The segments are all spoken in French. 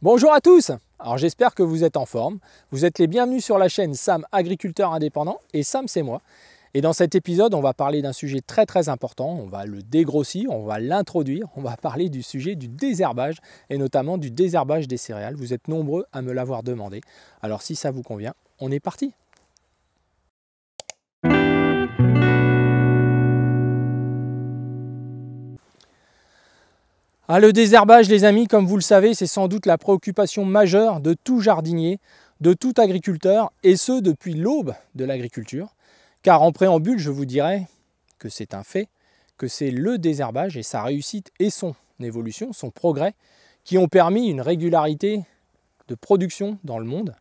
Bonjour à tous. Alors j'espère que vous êtes en forme. Vous êtes les bienvenus sur la chaîne Sam Agriculteur Indépendant et Sam c'est moi. Et dans cet épisode, on va parler d'un sujet très important. On va le dégrossir, on va l'introduire. On va parler du sujet du désherbage et notamment du désherbage des céréales. Vous êtes nombreux à me l'avoir demandé. Alors si ça vous convient, on est parti. Le désherbage, les amis, comme vous le savez, c'est sans doute la préoccupation majeure de tout jardinier, de tout agriculteur, et ce depuis l'aube de l'agriculture. Car en préambule, je vous dirais que c'est un fait, que c'est le désherbage et sa réussite et son évolution, son progrès, qui ont permis une régularité de production dans le monde.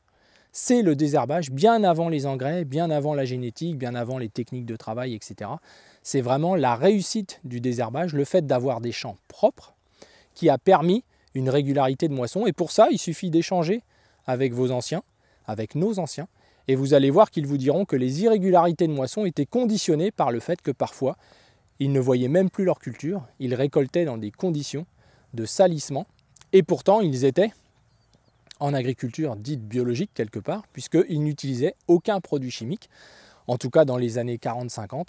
C'est le désherbage bien avant les engrais, bien avant la génétique, bien avant les techniques de travail, etc. C'est vraiment la réussite du désherbage, le fait d'avoir des champs propres, qui a permis une régularité de moisson. Et pour ça, il suffit d'échanger avec vos anciens, avec nos anciens, et vous allez voir qu'ils vous diront que les irrégularités de moisson étaient conditionnées par le fait que parfois, ils ne voyaient même plus leur culture, ils récoltaient dans des conditions de salissement, et pourtant ils étaient en agriculture dite biologique quelque part, puisqu'ils n'utilisaient aucun produit chimique, en tout cas dans les années 40-50.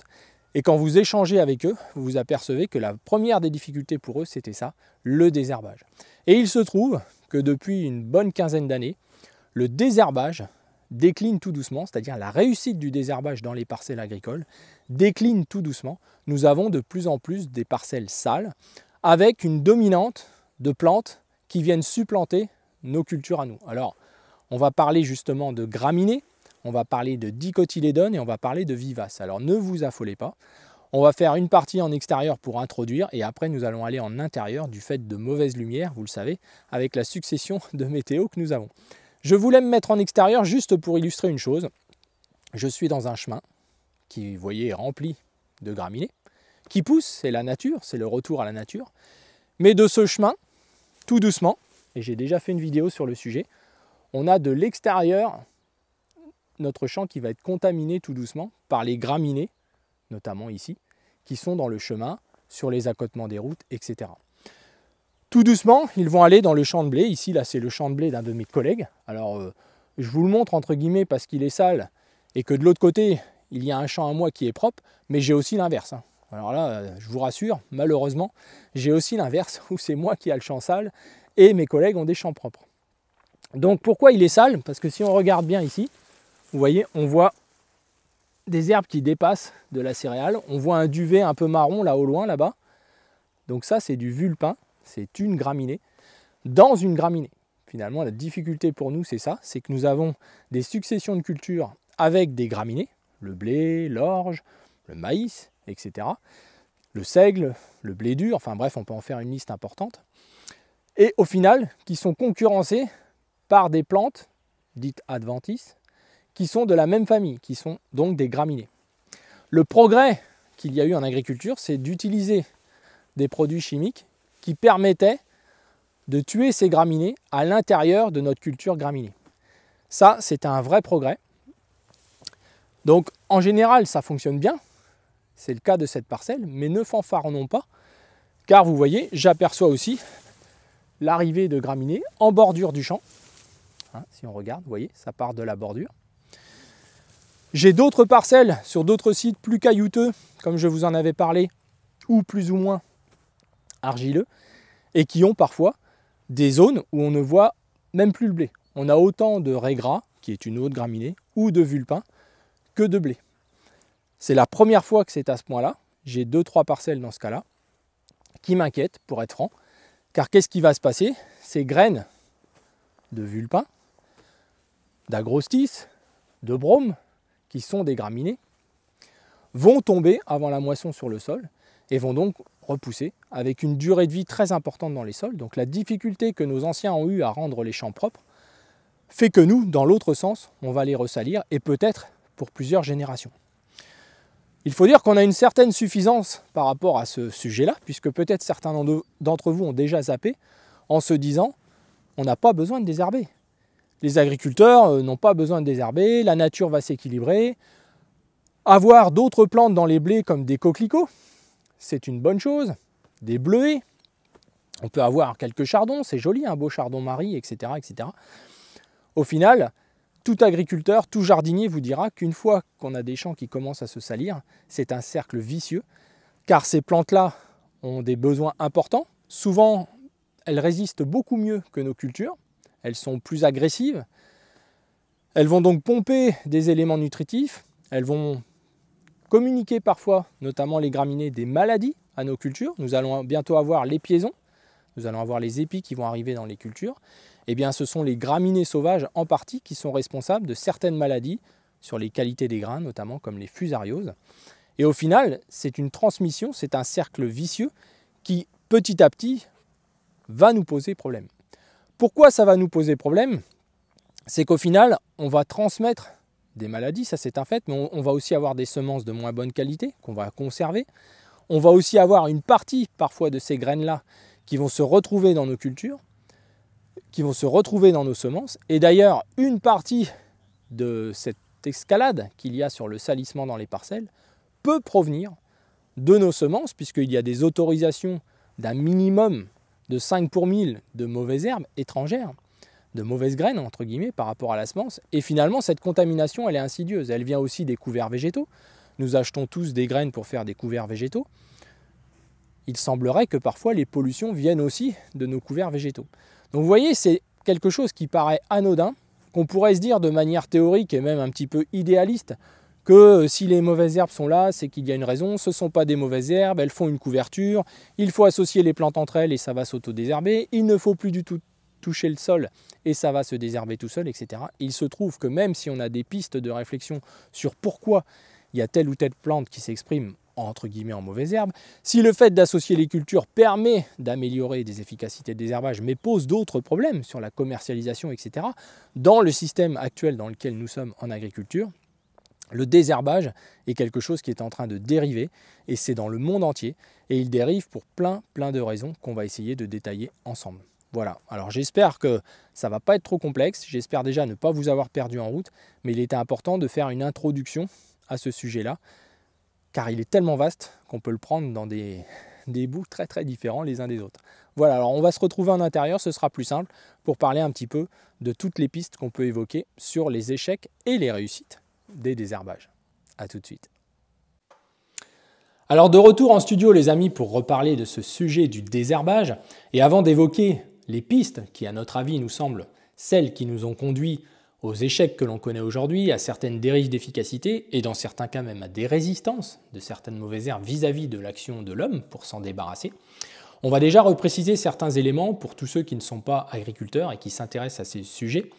Et quand vous échangez avec eux, vous vous apercevez que la première des difficultés pour eux, c'était ça, le désherbage. Et il se trouve que depuis une bonne quinzaine d'années, le désherbage décline tout doucement, c'est-à-dire la réussite du désherbage dans les parcelles agricoles décline tout doucement. Nous avons de plus en plus des parcelles sales, avec une dominante de plantes qui viennent supplanter nos cultures à nous. Alors, on va parler justement de graminées, on va parler de dicotylédones et on va parler de vivaces. Alors ne vous affolez pas, on va faire une partie en extérieur pour introduire et après nous allons aller en intérieur du fait de mauvaise lumière, vous le savez, avec la succession de météo que nous avons. Je voulais me mettre en extérieur juste pour illustrer une chose. Je suis dans un chemin qui, vous voyez, est rempli de graminées, qui pousse, c'est la nature, c'est le retour à la nature. Mais de ce chemin, tout doucement, et j'ai déjà fait une vidéo sur le sujet, on a de l'extérieur notre champ qui va être contaminé tout doucement par les graminées, notamment ici, qui sont dans le chemin, sur les accotements des routes, etc. Tout doucement, ils vont aller dans le champ de blé. Ici, là, c'est le champ de blé d'un de mes collègues. Alors, je vous le montre entre guillemets parce qu'il est sale et que de l'autre côté, il y a un champ à moi qui est propre, mais j'ai aussi l'inverse. Alors là, je vous rassure, malheureusement, j'ai aussi l'inverse où c'est moi qui ai le champ sale et mes collègues ont des champs propres. Donc, pourquoi il est sale? Parce que si on regarde bien ici, vous voyez, on voit des herbes qui dépassent de la céréale. On voit un duvet un peu marron là au loin, là-bas. Donc ça, c'est du vulpin. C'est une graminée dans une graminée. Finalement, la difficulté pour nous, c'est ça. C'est que nous avons des successions de cultures avec des graminées. Le blé, l'orge, le maïs, etc. Le seigle, le blé dur. Enfin bref, on peut en faire une liste importante. Et au final, qui sont concurrencées par des plantes dites adventices, qui sont de la même famille, qui sont donc des graminées. Le progrès qu'il y a eu en agriculture, c'est d'utiliser des produits chimiques qui permettaient de tuer ces graminées à l'intérieur de notre culture graminée. Ça, c'est un vrai progrès. Donc, en général, ça fonctionne bien. C'est le cas de cette parcelle, mais ne fanfaronnons pas, car vous voyez, j'aperçois aussi l'arrivée de graminées en bordure du champ. Si on regarde, vous voyez, ça part de la bordure. J'ai d'autres parcelles sur d'autres sites plus caillouteux, comme je vous en avais parlé, ou plus ou moins argileux, et qui ont parfois des zones où on ne voit même plus le blé. On a autant de raies gras, qui est une autre graminée, ou de vulpin, que de blé. C'est la première fois que c'est à ce point-là. J'ai 2-3 parcelles dans ce cas-là, qui m'inquiètent, pour être franc, car qu'est-ce qui va se passer? Ces graines de vulpin, d'agrostis, de brome, qui sont des graminées, vont tomber avant la moisson sur le sol et vont donc repousser avec une durée de vie très importante dans les sols. Donc la difficulté que nos anciens ont eu à rendre les champs propres fait que nous, dans l'autre sens, on va les ressalir et peut-être pour plusieurs générations. Il faut dire qu'on a une certaine suffisance par rapport à ce sujet-là, puisque peut-être certains d'entre vous ont déjà zappé en se disant on n'a pas besoin de désherber. Les agriculteurs n'ont pas besoin de désherber, la nature va s'équilibrer. Avoir d'autres plantes dans les blés comme des coquelicots, c'est une bonne chose, des bleuets, On peut avoir quelques chardons, c'est joli, un beau chardon-marie, etc., etc. Au final, tout agriculteur, tout jardinier vous dira qu'une fois qu'on a des champs qui commencent à se salir, c'est un cercle vicieux, car ces plantes-là ont des besoins importants. Souvent, elles résistent beaucoup mieux que nos cultures, elles sont plus agressives, elles vont donc pomper des éléments nutritifs, elles vont communiquer parfois, notamment les graminées, des maladies à nos cultures. Nous allons bientôt avoir les piaisons, nous allons avoir les épis qui vont arriver dans les cultures. Eh bien, ce sont les graminées sauvages en partie qui sont responsables de certaines maladies sur les qualités des grains, notamment comme les fusarioses. Et au final, c'est une transmission, c'est un cercle vicieux qui, petit à petit, va nous poser problème. Pourquoi ça va nous poser problème? C'est qu'au final, on va transmettre des maladies, ça c'est un fait, mais on va aussi avoir des semences de moins bonne qualité qu'on va conserver. On va aussi avoir une partie parfois de ces graines-là qui vont se retrouver dans nos cultures, qui vont se retrouver dans nos semences. Et d'ailleurs, une partie de cette escalade qu'il y a sur le salissement dans les parcelles peut provenir de nos semences, puisqu'il y a des autorisations d'un minimum de 5 pour 1000 de mauvaises herbes étrangères, de mauvaises graines, entre guillemets, par rapport à la semence. Et finalement, cette contamination, elle est insidieuse. Elle vient aussi des couverts végétaux. Nous achetons tous des graines pour faire des couverts végétaux. Il semblerait que parfois les pollutions viennent aussi de nos couverts végétaux. Donc vous voyez, c'est quelque chose qui paraît anodin, qu'on pourrait se dire de manière théorique et même un petit peu idéaliste, que si les mauvaises herbes sont là, c'est qu'il y a une raison, ce ne sont pas des mauvaises herbes, elles font une couverture, il faut associer les plantes entre elles et ça va s'auto-désherber, il ne faut plus du tout toucher le sol et ça va se désherber tout seul, etc. Il se trouve que même si on a des pistes de réflexion sur pourquoi il y a telle ou telle plante qui s'exprime entre guillemets en mauvaise herbe, si le fait d'associer les cultures permet d'améliorer des efficacités de désherbage, mais pose d'autres problèmes sur la commercialisation, etc., dans le système actuel dans lequel nous sommes en agriculture, le désherbage est quelque chose qui est en train de dériver, et c'est dans le monde entier, et il dérive pour plein de raisons qu'on va essayer de détailler ensemble. Voilà, alors j'espère que ça ne va pas être trop complexe, j'espère déjà ne pas vous avoir perdu en route, mais il était important de faire une introduction à ce sujet-là, car il est tellement vaste qu'on peut le prendre dans des bouts très différents les uns des autres. Voilà, alors on va se retrouver en intérieur, ce sera plus simple, pour parler un petit peu de toutes les pistes qu'on peut évoquer sur les échecs et les réussites des désherbages. A tout de suite. Alors de retour en studio les amis pour reparler de ce sujet du désherbage, et avant d'évoquer les pistes qui à notre avis nous semblent celles qui nous ont conduit aux échecs que l'on connaît aujourd'hui, à certaines dérives d'efficacité et dans certains cas même à des résistances de certaines mauvaises herbes vis-à-vis de l'action de l'homme pour s'en débarrasser, on va déjà repréciser certains éléments pour tous ceux qui ne sont pas agriculteurs et qui s'intéressent à ces sujets.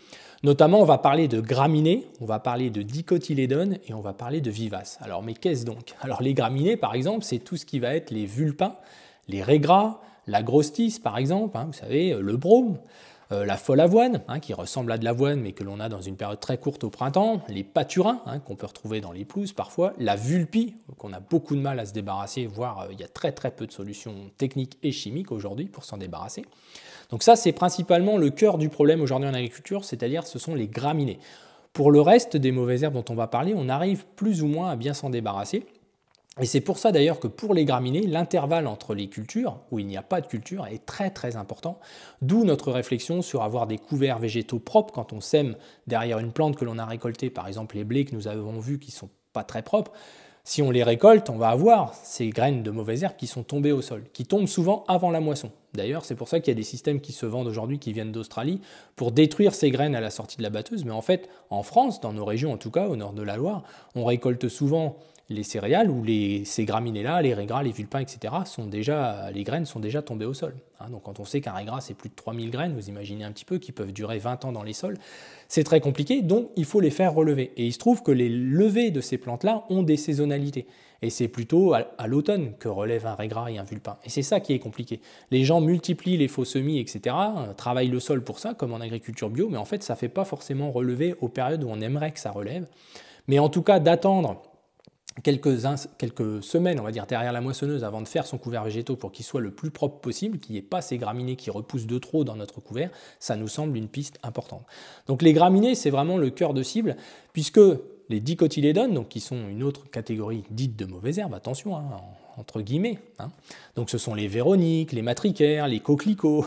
Notamment, on va parler de graminées, on va parler de dicotylédones et on va parler de vivaces. Alors, mais qu'est-ce donc? Alors, les graminées, par exemple, c'est tout ce qui va être les vulpins, les raies-gras, la grosse tisse, par exemple, vous savez, le brome, la folle avoine, qui ressemble à de l'avoine mais que l'on a dans une période très courte au printemps, les pâturins, qu'on peut retrouver dans les pelouses parfois, la vulpie, qu'on a beaucoup de mal à se débarrasser, voire il y a très peu de solutions techniques et chimiques aujourd'hui pour s'en débarrasser. Donc ça, c'est principalement le cœur du problème aujourd'hui en agriculture, c'est-à-dire ce sont les graminées. Pour le reste des mauvaises herbes dont on va parler, on arrive plus ou moins à bien s'en débarrasser. Et c'est pour ça d'ailleurs que pour les graminées, l'intervalle entre les cultures, où il n'y a pas de culture, est très important. D'où notre réflexion sur avoir des couverts végétaux propres quand on sème derrière une plante que l'on a récoltée, par exemple les blés que nous avons vus qui ne sont pas très propres. Si on les récolte, on va avoir ces graines de mauvaises herbes qui sont tombées au sol, qui tombent souvent avant la moisson. D'ailleurs, c'est pour ça qu'il y a des systèmes qui se vendent aujourd'hui, qui viennent d'Australie, pour détruire ces graines à la sortie de la batteuse. Mais en fait, en France, dans nos régions en tout cas, au nord de la Loire, on récolte souvent les céréales où ces graminées-là, les raies-gras, les vulpins, etc., les graines sont déjà tombées au sol. Donc quand on sait qu'un raie-gras, c'est plus de 3000 graines, vous imaginez un petit peu, qui peuvent durer 20 ans dans les sols, c'est très compliqué, donc il faut les faire relever. Et il se trouve que les levées de ces plantes-là ont des saisonnalités. Et c'est plutôt à l'automne que relève un raie-gras et un vulpin. Et c'est ça qui est compliqué. Les gens multiplient les faux semis, etc., travaillent le sol pour ça, comme en agriculture bio, mais en fait, ça ne fait pas forcément relever aux périodes où on aimerait que ça relève. Mais en tout cas, d'attendre quelques semaines, on va dire, derrière la moissonneuse avant de faire son couvert végétaux pour qu'il soit le plus propre possible, qu'il n'y ait pas ces graminées qui repoussent de trop dans notre couvert, ça nous semble une piste importante. Donc les graminées, c'est vraiment le cœur de cible, puisque les dicotylédones, donc qui sont une autre catégorie dite de mauvaises herbes, attention, entre guillemets, hein. Donc ce sont les véroniques, les matricaires, les coquelicots,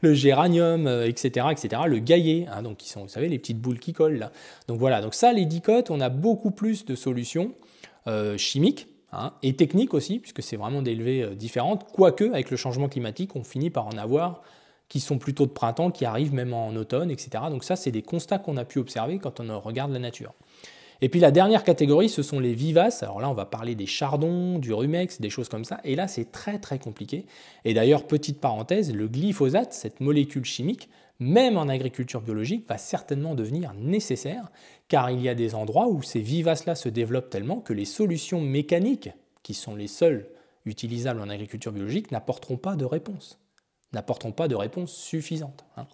le géranium, etc., etc., le gaillet, hein, donc qui sont, vous savez, les petites boules qui collent là. Donc voilà, donc ça, les dicotes, on a beaucoup plus de solutions chimiques, hein, et techniques aussi, puisque c'est vraiment des levées différentes, quoique avec le changement climatique, on finit par en avoir qui sont plutôt de printemps, qui arrivent même en automne, etc. Donc ça, c'est des constats qu'on a pu observer quand on regarde la nature. Et puis la dernière catégorie, ce sont les vivaces. Alors là, on va parler des chardons, du rumex, des choses comme ça. Et là, c'est très très compliqué. Et d'ailleurs, petite parenthèse, le glyphosate, cette molécule chimique, même en agriculture biologique, va certainement devenir nécessaire, car il y a des endroits où ces vivaces-là se développent tellement que les solutions mécaniques, qui sont les seules utilisables en agriculture biologique, n'apporteront pas de réponse suffisante, hein.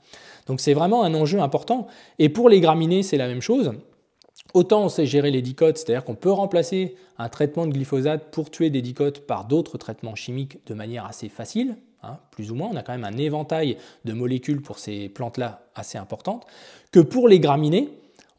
Donc c'est vraiment un enjeu important. Et pour les graminées, c'est la même chose. Autant on sait gérer les dicotes, c'est-à-dire qu'on peut remplacer un traitement de glyphosate pour tuer des dicotes par d'autres traitements chimiques de manière assez facile, hein, plus ou moins, on a quand même un éventail de molécules pour ces plantes-là assez importantes, que pour les graminées,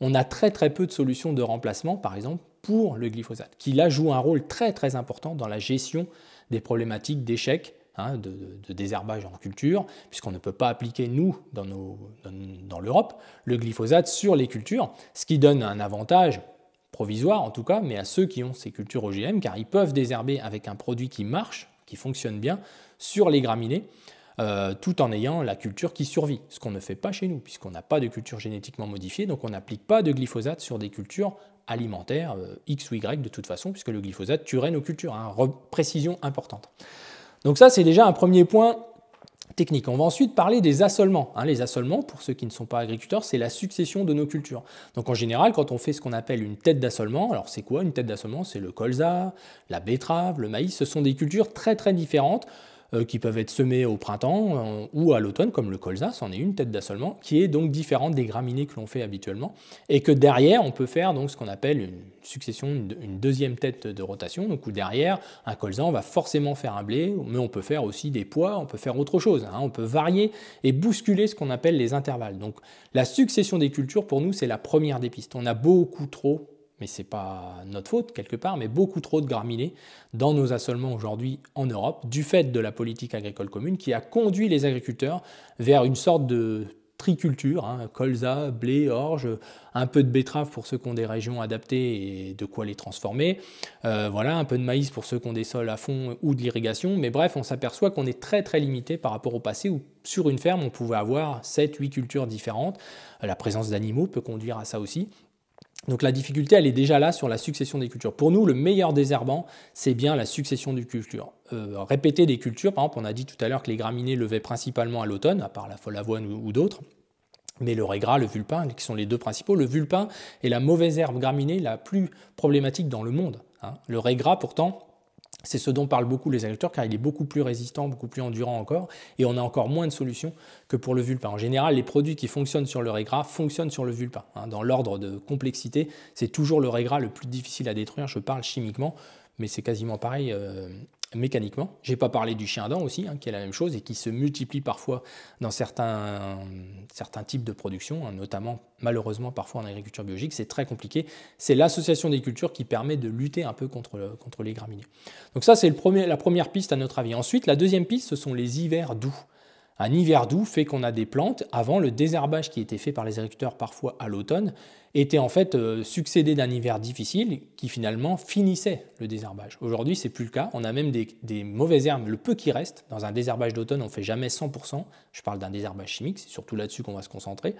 on a très très peu de solutions de remplacement, par exemple, pour le glyphosate, qui là joue un rôle très très important dans la gestion des problématiques d'échec, hein, de désherbage en culture, puisqu'on ne peut pas appliquer, nous, dans l'Europe, le glyphosate sur les cultures, ce qui donne un avantage provisoire en tout cas, mais à ceux qui ont ces cultures OGM, car ils peuvent désherber avec un produit qui marche, qui fonctionne bien, sur les graminées, tout en ayant la culture qui survit, ce qu'on ne fait pas chez nous, puisqu'on n'a pas de culture génétiquement modifiée, donc on n'applique pas de glyphosate sur des cultures alimentaires X ou Y de toute façon, puisque le glyphosate tuerait nos cultures, hein, précision importante. Donc ça, c'est déjà un premier point technique. On va ensuite parler des assolements, hein. Les assolements, pour ceux qui ne sont pas agriculteurs, c'est la succession de nos cultures. Donc en général, quand on fait ce qu'on appelle une tête d'assolement, alors c'est quoi une tête d'assolement? C'est le colza, la betterave, le maïs, ce sont des cultures très très différentes qui peuvent être semées au printemps ou à l'automne, comme le colza, c'en est une tête d'assolement, qui est donc différente des graminées que l'on fait habituellement, et que derrière, on peut faire donc ce qu'on appelle une succession, une deuxième tête de rotation, donc où derrière, un colza, on va forcément faire un blé, mais on peut faire aussi des pois, on peut faire autre chose, hein, on peut varier et bousculer ce qu'on appelle les intervalles. Donc la succession des cultures, pour nous, c'est la première des pistes. On a beaucoup trop, mais ce n'est pas notre faute quelque part, mais beaucoup trop de graminées dans nos assolements aujourd'hui en Europe, du fait de la politique agricole commune qui a conduit les agriculteurs vers une sorte de triculture, hein, colza, blé, orge, un peu de betterave pour ceux qui ont des régions adaptées et de quoi les transformer, voilà, un peu de maïs pour ceux qui ont des sols à fond ou de l'irrigation, mais bref, on s'aperçoit qu'on est très très limité par rapport au passé où sur une ferme on pouvait avoir 7-8 cultures différentes, la présence d'animaux peut conduire à ça aussi. Donc la difficulté, elle est déjà là sur la succession des cultures. Pour nous, le meilleur désherbant, c'est bien la succession des cultures. Répéter des cultures, par exemple, on a dit tout à l'heure que les graminées levaient principalement à l'automne, à part la folle avoine ou d'autres, mais le raiggras, le vulpin, qui sont les deux principaux. Le vulpin est la mauvaise herbe graminée la plus problématique dans le monde, hein. Le raiggras, pourtant, c'est ce dont parlent beaucoup les agriculteurs, car il est beaucoup plus résistant, beaucoup plus endurant encore, et on a encore moins de solutions que pour le vulpin. En général, les produits qui fonctionnent sur le raiggras fonctionnent sur le vulpin, hein. Dans l'ordre de complexité, c'est toujours le raiggras le plus difficile à détruire, je parle chimiquement, mais c'est quasiment pareil mécaniquement. Je n'ai pas parlé du chien-dent aussi, hein, qui est la même chose et qui se multiplie parfois dans certains types de production, hein, notamment malheureusement parfois en agriculture biologique. C'est très compliqué. C'est l'association des cultures qui permet de lutter un peu contre les graminées. Donc ça, c'est la première piste à notre avis. Ensuite, la deuxième piste, ce sont les hivers doux. Un hiver doux fait qu'on a des plantes. Avant, le désherbage qui était fait par les agriculteurs parfois à l'automne était en fait succédé d'un hiver difficile qui finalement finissait le désherbage. Aujourd'hui, c'est plus le cas. On a même des mauvaises herbes, le peu qui reste. Dans un désherbage d'automne, on ne fait jamais 100%. Je parle d'un désherbage chimique, c'est surtout là-dessus qu'on va se concentrer.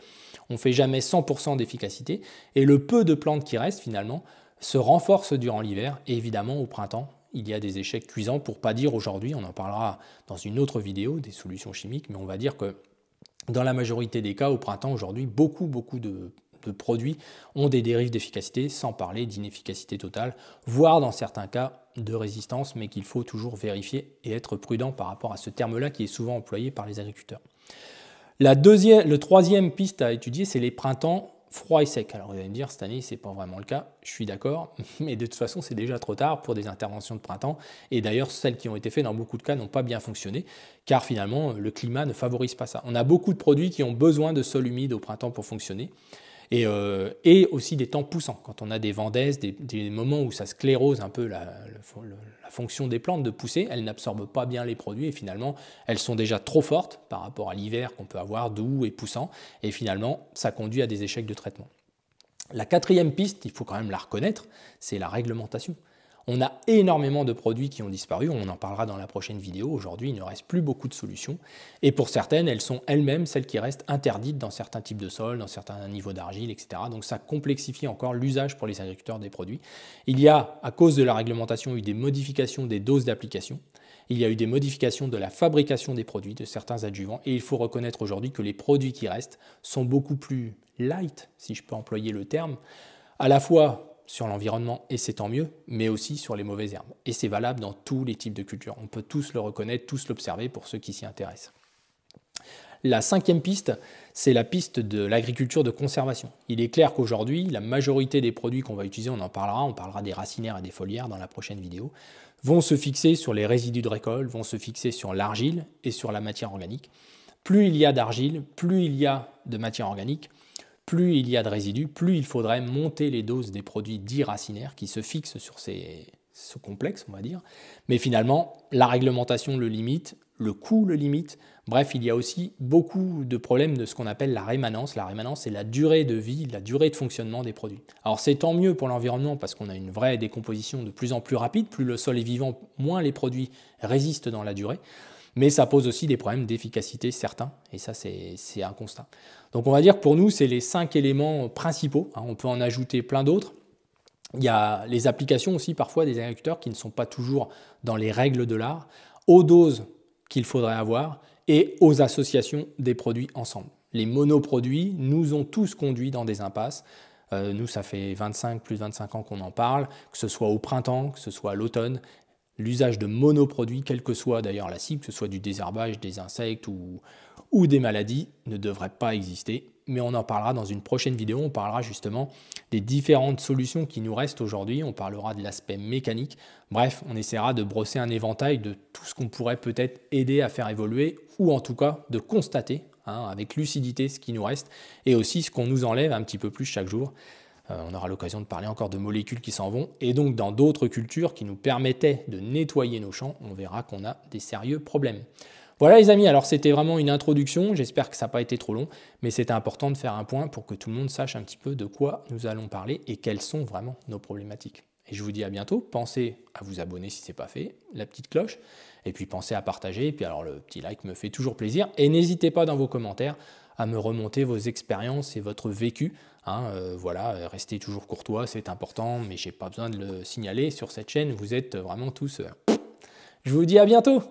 On ne fait jamais 100% d'efficacité. Et le peu de plantes qui restent finalement se renforce durant l'hiver et évidemment au printemps. Il y a des échecs cuisants, pour ne pas dire aujourd'hui, on en parlera dans une autre vidéo, des solutions chimiques, mais on va dire que dans la majorité des cas, au printemps, aujourd'hui, beaucoup de produits ont des dérives d'efficacité, sans parler d'inefficacité totale, voire dans certains cas de résistance, mais qu'il faut toujours vérifier et être prudent par rapport à ce terme-là qui est souvent employé par les agriculteurs. Le troisième piste à étudier, c'est les printemps froid et sec. Alors vous allez me dire, cette année, ce n'est pas vraiment le cas, je suis d'accord, mais de toute façon, c'est déjà trop tard pour des interventions de printemps. Et d'ailleurs, celles qui ont été faites dans beaucoup de cas n'ont pas bien fonctionné, car finalement, le climat ne favorise pas ça. On a beaucoup de produits qui ont besoin de sol humide au printemps pour fonctionner. Et aussi des temps poussants, quand on a des vendaises, des moments où ça sclérose un peu la fonction des plantes de pousser, elles n'absorbent pas bien les produits et finalement elles sont déjà trop fortes par rapport à l'hiver qu'on peut avoir doux et poussant, et finalement ça conduit à des échecs de traitement. La quatrième piste, il faut quand même la reconnaître, c'est la réglementation. On a énormément de produits qui ont disparu, on en parlera dans la prochaine vidéo. Aujourd'hui, il ne reste plus beaucoup de solutions. Et pour certaines, elles sont elles-mêmes celles qui restent interdites dans certains types de sols, dans certains niveaux d'argile, etc. Donc ça complexifie encore l'usage pour les agriculteurs des produits. Il y a, à cause de la réglementation, eu des modifications des doses d'application. Il y a eu des modifications de la fabrication des produits, de certains adjuvants. Et il faut reconnaître aujourd'hui que les produits qui restent sont beaucoup plus light, si je peux employer le terme, à la fois sur l'environnement, et c'est tant mieux, mais aussi sur les mauvaises herbes. Et c'est valable dans tous les types de cultures. On peut tous le reconnaître, tous l'observer pour ceux qui s'y intéressent. La cinquième piste, c'est la piste de l'agriculture de conservation. Il est clair qu'aujourd'hui, la majorité des produits qu'on va utiliser, on parlera des racinaires et des foliaires dans la prochaine vidéo, vont se fixer sur les résidus de récolte, vont se fixer sur l'argile et sur la matière organique. Plus il y a d'argile, plus il y a de matière organique, plus il y a de résidus, plus il faudrait monter les doses des produits dits racinaires qui se fixent sur ce complexe, on va dire. Mais finalement, la réglementation le limite, le coût le limite. Bref, il y a aussi beaucoup de problèmes de ce qu'on appelle la rémanence. La rémanence, c'est la durée de vie, la durée de fonctionnement des produits. Alors c'est tant mieux pour l'environnement parce qu'on a une vraie décomposition de plus en plus rapide. Plus le sol est vivant, moins les produits résistent dans la durée. Mais ça pose aussi des problèmes d'efficacité certains, et ça c'est un constat. Donc on va dire que pour nous, c'est les 5 éléments principaux, on peut en ajouter plein d'autres. Il y a les applications aussi parfois des agriculteurs qui ne sont pas toujours dans les règles de l'art, aux doses qu'il faudrait avoir et aux associations des produits ensemble. Les monoproduits nous ont tous conduits dans des impasses. Nous, ça fait plus de 25 ans qu'on en parle, que ce soit au printemps, que ce soit à l'automne. L'usage de monoproduits, quelle que soit d'ailleurs la cible, que ce soit du désherbage, des insectes ou des maladies, ne devrait pas exister. Mais on en parlera dans une prochaine vidéo, on parlera justement des différentes solutions qui nous restent aujourd'hui, on parlera de l'aspect mécanique. Bref, on essaiera de brosser un éventail de tout ce qu'on pourrait peut-être aider à faire évoluer, ou en tout cas de constater avec lucidité ce qui nous reste, et aussi ce qu'on nous enlève un petit peu plus chaque jour. On aura l'occasion de parler encore de molécules qui s'en vont. Et donc, dans d'autres cultures qui nous permettaient de nettoyer nos champs, on verra qu'on a des sérieux problèmes. Voilà les amis, alors c'était vraiment une introduction. J'espère que ça n'a pas été trop long, mais c'était important de faire un point pour que tout le monde sache un petit peu de quoi nous allons parler et quelles sont vraiment nos problématiques. Et je vous dis à bientôt. Pensez à vous abonner si ce n'est pas fait, la petite cloche, et puis pensez à partager. Et puis alors le petit like me fait toujours plaisir. Et n'hésitez pas dans vos commentaires à me remonter vos expériences et votre vécu. Voilà, restez toujours courtois, c'est important, mais je n'ai pas besoin de le signaler sur cette chaîne. Vous êtes vraiment tous... Je vous dis à bientôt!